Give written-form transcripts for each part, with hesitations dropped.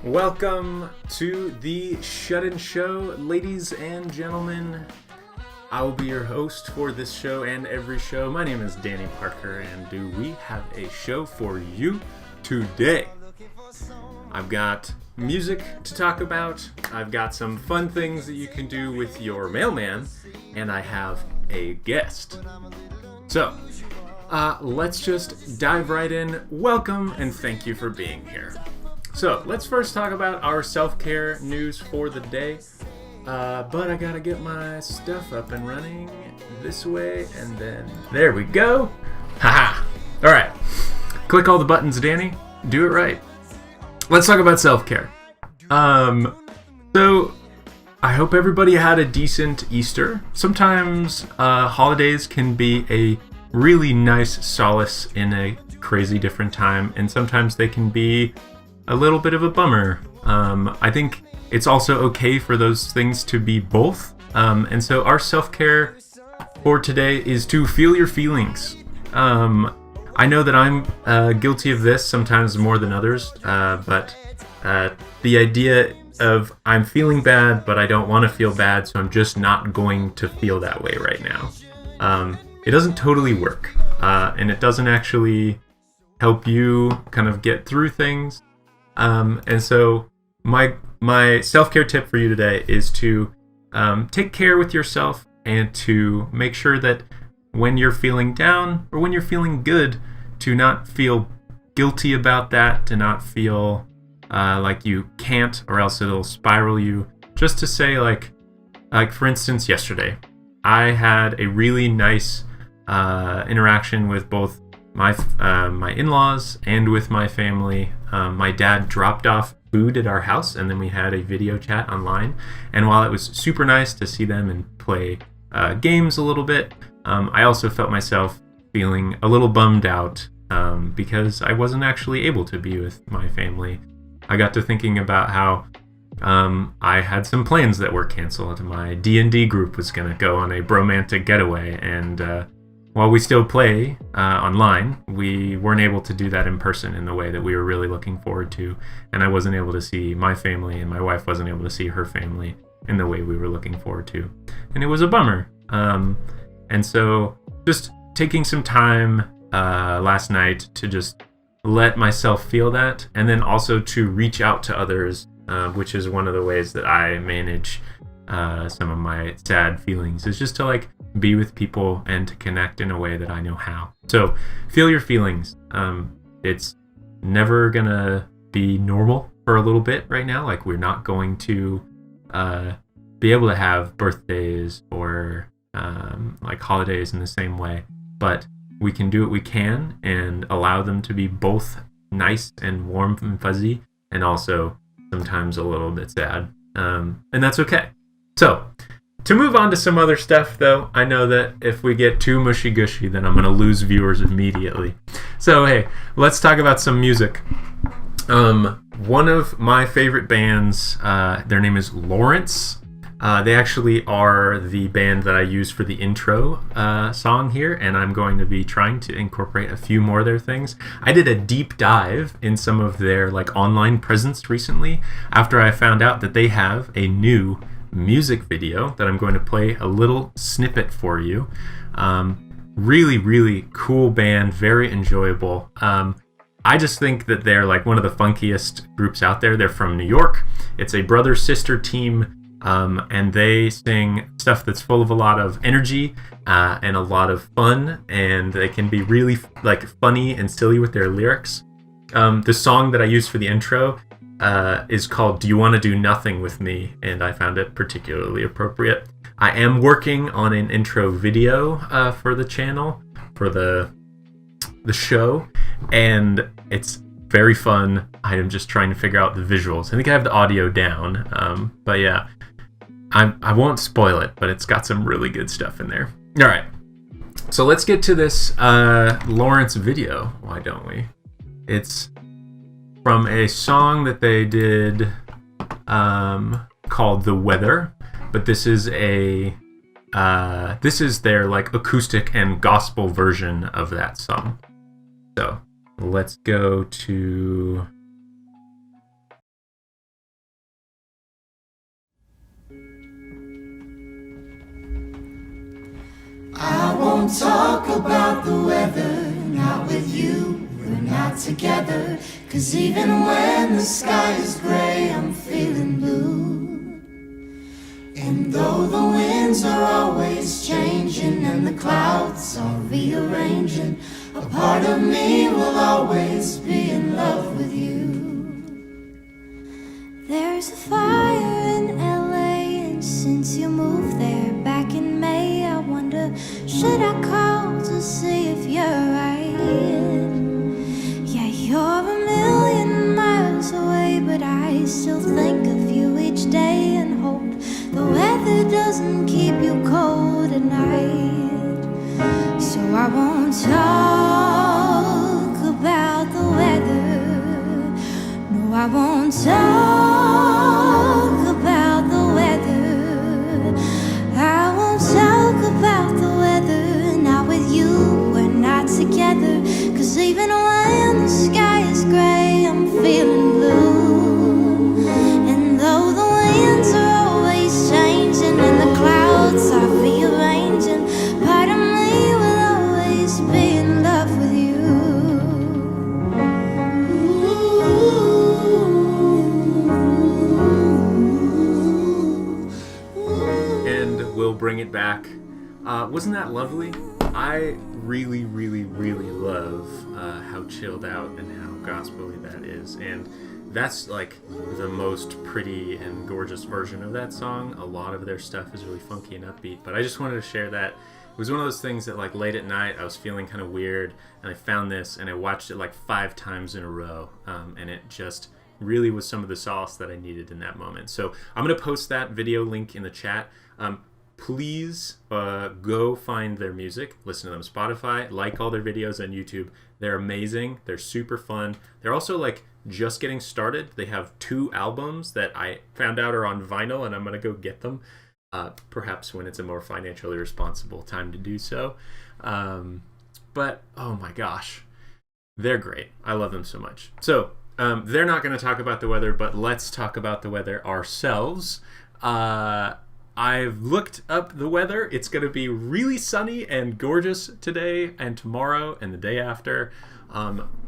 Welcome to the Shut-In Show, ladies and gentlemen. I will be your host for this show and every show. My name is Danny Parker, and do we have a show for you today? I've got music to talk about, I've got some fun things that you can do with your mailman, and I have a guest. So, let's just dive right in. Welcome, and thank you for being here. So, let's first talk about our self-care news for the day. But I gotta get my stuff up and running this way, and then there we go. Haha. Alright. Click all the buttons, Danny. Do it right. Let's talk about self-care. So, I hope everybody had a decent Easter. Sometimes, holidays can be a really nice solace in a crazy different time, and sometimes they can be a little bit of a bummer. I think it's also okay for those things to be both. And so our self-care for today is to feel your feelings. I know that I'm guilty of this sometimes more than others, but the idea of I'm feeling bad, but I don't want to feel bad, so I'm just not going to feel that way right now. It doesn't totally work, and it doesn't actually help you kind of get through things. And so my self-care tip for you today is to take care with yourself and to make sure that when you're feeling down or when you're feeling good, to not feel guilty about that, to not feel like you can't or else it'll spiral you. Just to say, like for instance, yesterday, I had a really nice interaction with both my in-laws and with my family. My dad dropped off food at our house, and then we had a video chat online. And while it was super nice to see them and play games a little bit, I also felt myself feeling a little bummed out because I wasn't actually able to be with my family. I got to thinking about how I had some plans that were canceled. My D&D group was going to go on a bromantic getaway, and while we still play online, we weren't able to do that in person in the way that we were really looking forward to. And I wasn't able to see my family, and my wife wasn't able to see her family in the way we were looking forward to. And it was a bummer. And so just taking some time last night to just let myself feel that, and then also to reach out to others, which is one of the ways that I manage some of my sad feelings, is just to be with people and to connect in a way that I know how. So feel your feelings. It's never gonna be normal for a little bit right now. We're not going to be able to have birthdays or holidays in the same way, but we can do what we can and allow them to be both nice and warm and fuzzy, and also sometimes a little bit sad, and that's okay. So, to move on to some other stuff, though, I know that if we get too mushy-gushy, then I'm going to lose viewers immediately. So, hey, let's talk about some music. One of my favorite bands, their name is Lawrence. They actually are the band that I use for the intro song here, and I'm going to be trying to incorporate a few more of their things. I did a deep dive in some of their online presence recently after I found out that they have a new music video that I'm going to play a little snippet for you. Really, really cool band, very enjoyable. I just think that they're one of the funkiest groups out there. They're from New York. It's a brother-sister team, and they sing stuff that's full of a lot of energy and a lot of fun, and they can be really funny and silly with their lyrics. The song that I used for the intro is called Do You Want to Do Nothing With Me, and I found it particularly appropriate. I am working on an intro video for the channel, for the show, and it's very fun. I am just trying to figure out the visuals. I think I have the audio down, but yeah, I won't spoil it, but it's got some really good stuff in there. All right, so let's get to this Lawrence video, why don't we? It's from a song that they did called The Weather, but this is their acoustic and gospel version of that song. So let's go to won't talk about the weather, not with you, we're not together. 'Cause even when the sky is gray, I'm feeling blue. And though the winds are always changing and the clouds are rearranging, a part of me will always be in love with you. There's a fire in LA, and since you moved there back in May, I wonder, should I call to see if you're right? Yeah, you're a million miles away, but I still think of you each day and hope the weather doesn't keep you cold at night. So I won't talk about the weather. No, I won't talk about the weather. I won't talk about the weather. Not with you, we're not together. 'Cause even when the sky is gray, I'm feeling blue. And though the winds are always changing and the clouds are rearranging, part of me will always be in love with you. And we'll bring it back. Wasn't that lovely? I really, really, really love how chilled out and how gospel-y that is. And that's like the most pretty and gorgeous version of that song. A lot of their stuff is really funky and upbeat, but I just wanted to share that. It was one of those things that like late at night I was feeling kind of weird, and I found this and I watched it like 5 times in a row, and it just really was some of the solace that I needed in that moment. So I'm going to post that video link in the chat. Please go find their music, listen to them Spotify, like all their videos on YouTube. They're amazing. They're super fun. They're also like just getting started. They have 2 albums that I found out are on vinyl, and I'm going to go get them, perhaps when it's a more financially responsible time to do so. But oh my gosh, they're great. I love them so much. So they're not going to talk about the weather, but let's talk about the weather ourselves. I've looked up the weather. It's going to be really sunny and gorgeous today and tomorrow and the day after.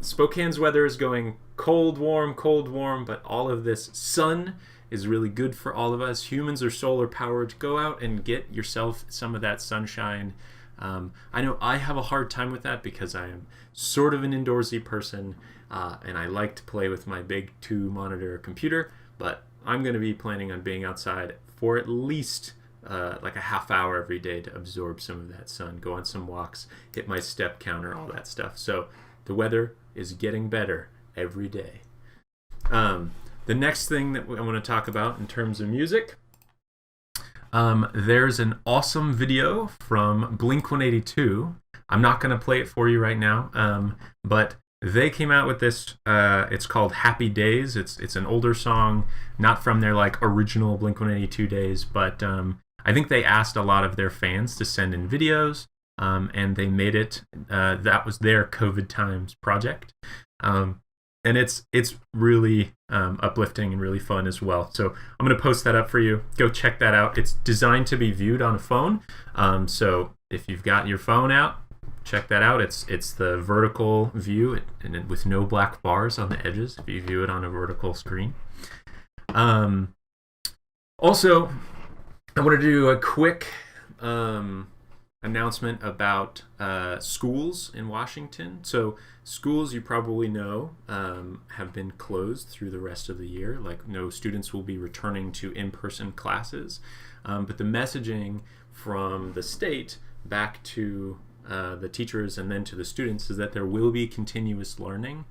Spokane's weather is going cold, warm, but all of this sun is really good for all of us. Humans are solar powered. Go out and get yourself some of that sunshine. I know I have a hard time with that because I am sort of an indoorsy person, and I like to play with my big 2-monitor computer, but I'm going to be planning on being outside for at least like a half hour every day to absorb some of that sun, go on some walks, hit my step counter, all that stuff. So the weather is getting better every day. The next thing that I want to talk about in terms of music, there's an awesome video from Blink-182. I'm not going to play it for you right now, but they came out with this. It's called Happy Days. It's an older song, not from their like original Blink-182 days, but I think they asked a lot of their fans to send in videos, and they made it. That was their COVID times project, and it's really uplifting and really fun as well. So I'm going to post that up for you. Go check that out. It's designed to be viewed on a phone, so if you've got your phone out, check that out. It's the vertical view and with no black bars on the edges if you view it on a vertical screen. Also, I wanted to do a quick announcement about schools in Washington. So schools, you probably know, have been closed through the rest of the year. Like, no students will be returning to in-person classes. But the messaging from the state back to the teachers and then to the students is that there will be continuous learning.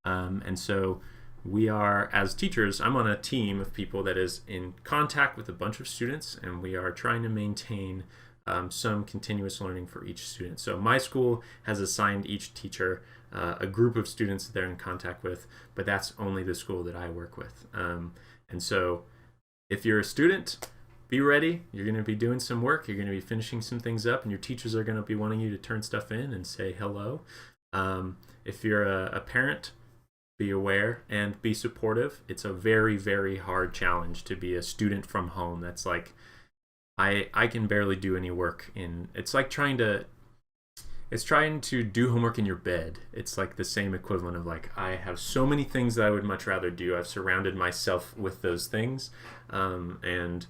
And so we are, as teachers, I'm on a team of people that is in contact with a bunch of students, and we are trying to maintain some continuous learning for each student. So my school has assigned each teacher a group of students that they're in contact with, but that's only the school that I work with. And so if you're a student, be ready. You're going to be doing some work. You're going to be finishing some things up, and your teachers are going to be wanting you to turn stuff in and say hello. If you're a parent, be aware and be supportive. It's a very, very hard challenge to be a student from home. That's like, I can barely do any work it's like trying to it's trying to do homework in your bed. It's like the same equivalent of like, I have so many things that I would much rather do. I've surrounded myself with those things. And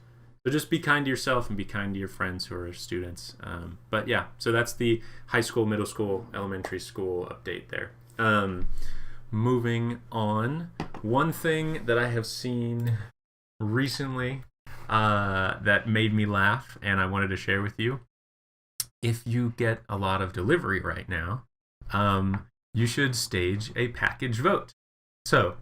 so just be kind to yourself and be kind to your friends who are students. But yeah, so that's the high school, middle school, elementary school update there. Moving on, one thing that I have seen recently that made me laugh and I wanted to share with you. If you get a lot of delivery right now, you should stage a package vote. So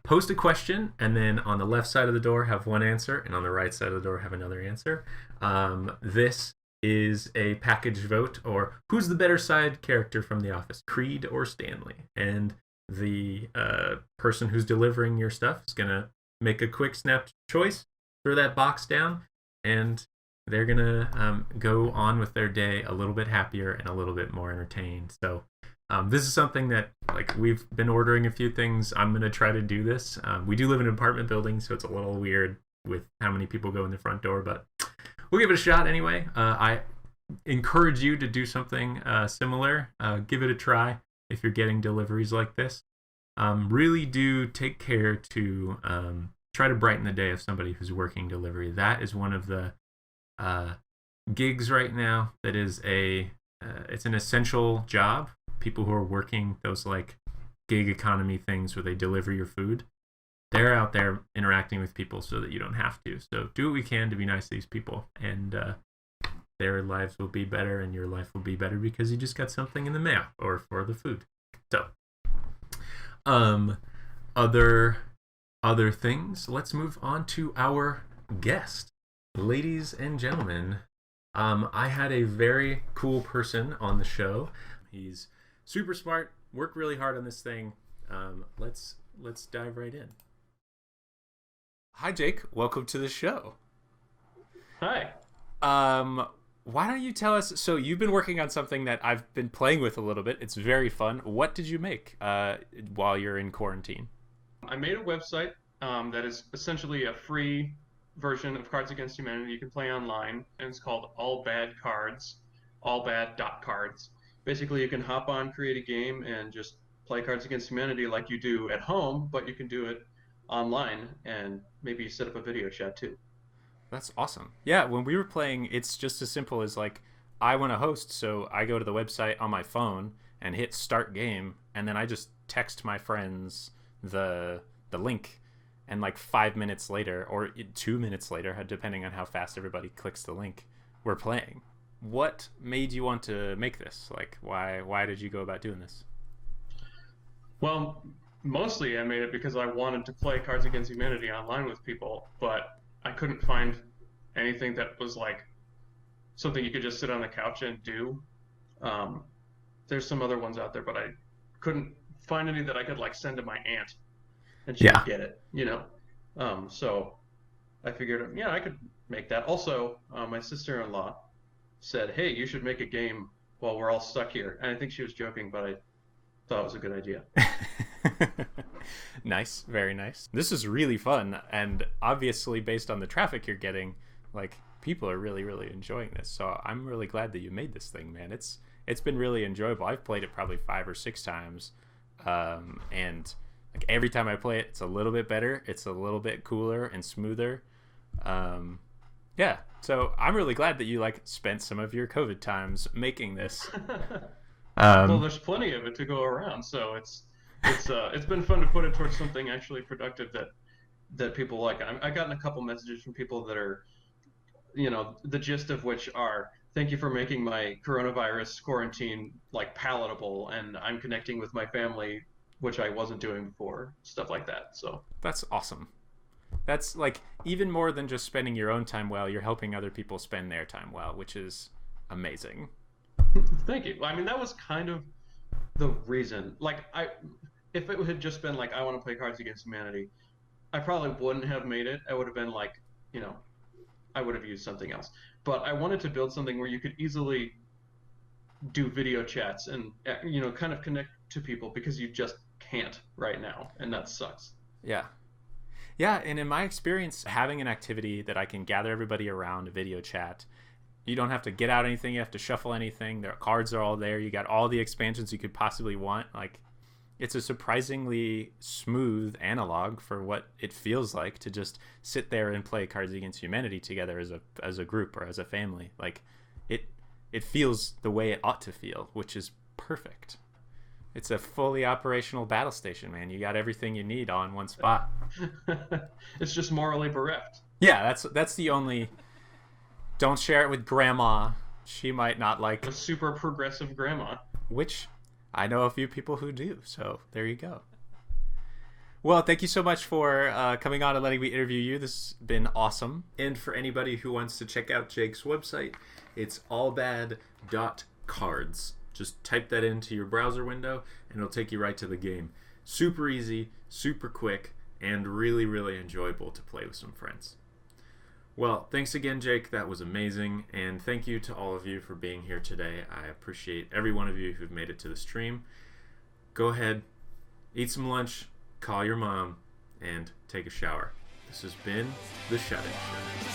post a question, and then on the left side of the door have one answer, and on the right side of the door have another answer. This is a package vote, or who's the better side character from The Office, Creed or Stanley? And the person who's delivering your stuff is going to make a quick snap choice, throw that box down, and they're going to go on with their day a little bit happier and a little bit more entertained. So this is something that, like, we've been ordering a few things. I'm going to try to do this. We do live in an apartment building, so it's a little weird with how many people go in the front door, but we'll give it a shot anyway. I encourage you to do something similar. Give it a try if you're getting deliveries like this. Really do take care to try to brighten the day of somebody who's working delivery. That is one of the gigs right now that is it's an essential job. People who are working those like gig economy things where they deliver your food, they're out there interacting with people so that you don't have to. So do what we can to be nice to these people, and their lives will be better and your life will be better because you just got something in the mail or for the food. So other things, let's move on to our guest. Ladies and gentlemen, I had a very cool person on the show. He's super smart, worked really hard on this thing. Let's dive right in. Hi, Jake. Welcome to the show. Hi. Why don't you tell us, so you've been working on something that I've been playing with a little bit. It's very fun. What did you make while you're in quarantine? I made a website that is essentially a free version of Cards Against Humanity you can play online, and it's called All Bad Cards, allbad.cards. Basically, you can hop on, create a game, and just play Cards Against Humanity like you do at home, but you can do it online and maybe set up a video chat too. That's awesome. Yeah, when we were playing, it's just as simple as like, I want to host, so I go to the website on my phone and hit start game, and then I just text my friends the link, and like 5 minutes later, or 2 minutes later, depending on how fast everybody clicks the link, we're playing. What made you want to make this? Like, why did you go about doing this? Well, mostly I made it because I wanted to play Cards Against Humanity online with people, but I couldn't find anything that was like something you could just sit on the couch and do. There's some other ones out there, but I couldn't find any that I could like send to my aunt and she would get it, you know? So I figured, yeah, I could make that. Also, my sister-in-law said, hey, you should make a game while we're all stuck here. And I think she was joking, but I thought it was a good idea. Nice, very nice. This is really fun, and obviously based on the traffic you're getting, like, people are really, really enjoying this. So I'm really glad that you made this thing, man. It's been really enjoyable. I've played it probably 5 or 6 times, and like every time I play it, it's a little bit better. It's a little bit cooler and smoother. Yeah, so I'm really glad that you like spent some of your COVID times making this. Well, there's plenty of it to go around, so it's been fun to put it towards something actually productive that people like. I've gotten a couple messages from people that are, you know, the gist of which are, thank you for making my coronavirus quarantine like palatable, and I'm connecting with my family, which I wasn't doing before, stuff like that. So that's awesome. That's like even more than just spending your own time well, you're helping other people spend their time well, which is amazing. Thank you. I mean, that was kind of the reason. Like, if it had just been like, I want to play Cards Against Humanity, I probably wouldn't have made it. I would have been like, you know, I would have used something else. But I wanted to build something where you could easily do video chats and, you know, kind of connect to people, because you just can't right now, and that sucks. Yeah. Yeah, and in my experience, having an activity that I can gather everybody around, a video chat, You don't have to get out anything. You have to shuffle anything. Their cards are all there. You got all the expansions you could possibly want. Like, it's a surprisingly smooth analog for what it feels like to just sit there and play Cards Against Humanity together as a group or as a family. Like, it feels the way it ought to feel, which is perfect. It's a fully operational battle station, man. You got everything you need all in one spot. It's just morally bereft. Yeah, that's the only. Don't share it with grandma. She might not like. A super progressive grandma. Which I know a few people who do. So there you go. Well, thank you so much for coming on and letting me interview you. This has been awesome. And for anybody who wants to check out Jake's website, it's allbad.cards. Just type that into your browser window and it'll take you right to the game. Super easy, super quick, and really, really enjoyable to play with some friends. Well, thanks again, Jake. That was amazing. And thank you to all of you for being here today. I appreciate every one of you who've made it to the stream. Go ahead, eat some lunch, call your mom, and take a shower. This has been The Shut-In Show.